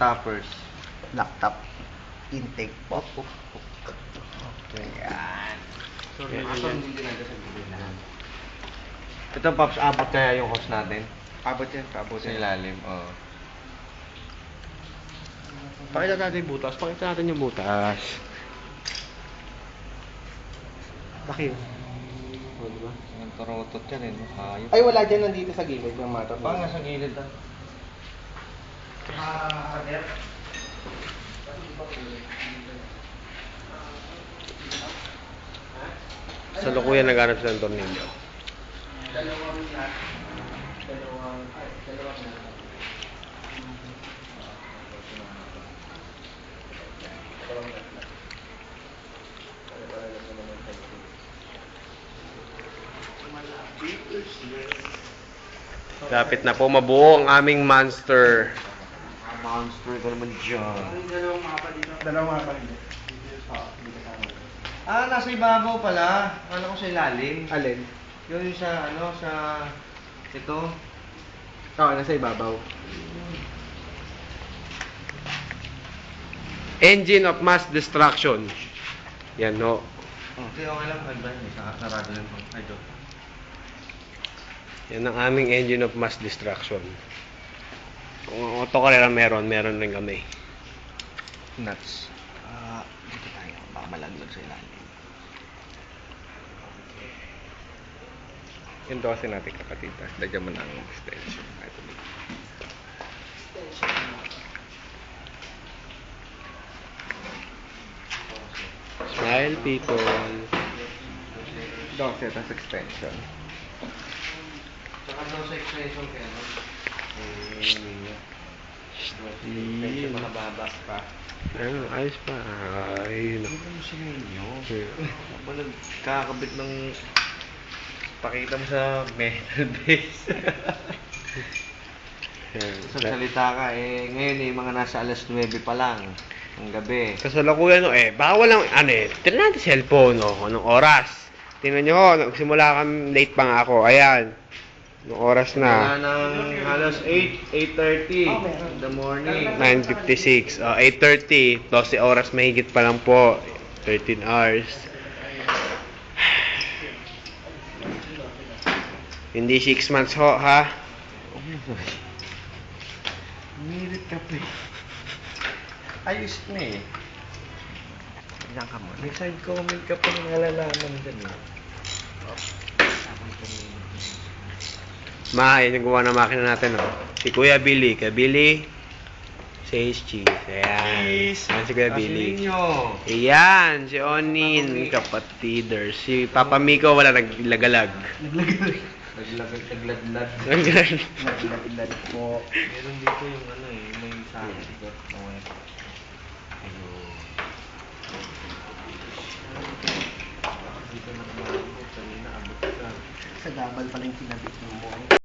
toppers. Laptop. Intake po. Ayan. So, Hindi natin sa video. Ito, Pops, abot kaya yung hose natin? Abot yan, abot Sa ilalim, oo. Pakita natin yung butas. Pakita natin yung butas. Laki yun. O, diba? Ang turotot yan eh, no? Hayop. Ay, wala dyan nandito sa gilid ng mata. Baka nga sa gilid ah. Sa lukuyan naghanap sila ng tornilyo. Lapit na po mabuo ang aming monster. Monster ka naman dyan. Dalawang mapa dito. Ah, nasa ibabaw pala. Akala ko sa ilalim. Alin? Yung sa, ano, sa... Ito. Oo, nasa ibabaw. Engine of mass destruction. Yan no. Okay, okay lang. Sarado lang po. Ay, joke. Yan ang aming engine of mass destruction. Kung ang autocarera meron rin kami. Nuts. Dito tayo. Baka malaglag sa ilalim. Yung dose natin kakatita. Lagyan mo na ang extension. Ito dito. Smile people. 12, tas extension. Saka daw sa extension kaya, no? Yun. Makababa pa. Ayun, ayos pa. Ayun. Ano mo sa inyo? Yeah. Ba nagkakabit ng... Pakita mo sa metal base. Yan. Salita ka eh. Ngayon eh, mga nasa alas 9 pa lang. Ang gabi. Kasalukuyan no baka walang tignan natin cellphone no, anong oras. Tingnan nyo ho, nagsimula kami late pa nga ako. Ayan. Anong oras Wala na? ng alas 8:30 in the morning. 9:56. 8:30. 12 oras mahigit pa lang po. 13 hours. Hindi 6 months ho, ha? Umirit ka pa eh. Ayos na eh. Ilan ka muna? May side comment ka pa ng nalalaman dyan eh. Yan yung gawa ng makina natin, oh. Si Kuya Billy. Kuya Billy, says cheese. Ayan. Ayan si Kuya Billy. Ayan, si Onin, kapatiders. Si Papa Miko, wala naglagalag. Nagladlad. Nagilad po. Meron dito yung ano eh, may sakit. Dito na kumabot, kanina abot ka. Sa gabal pala yung kinabit mo.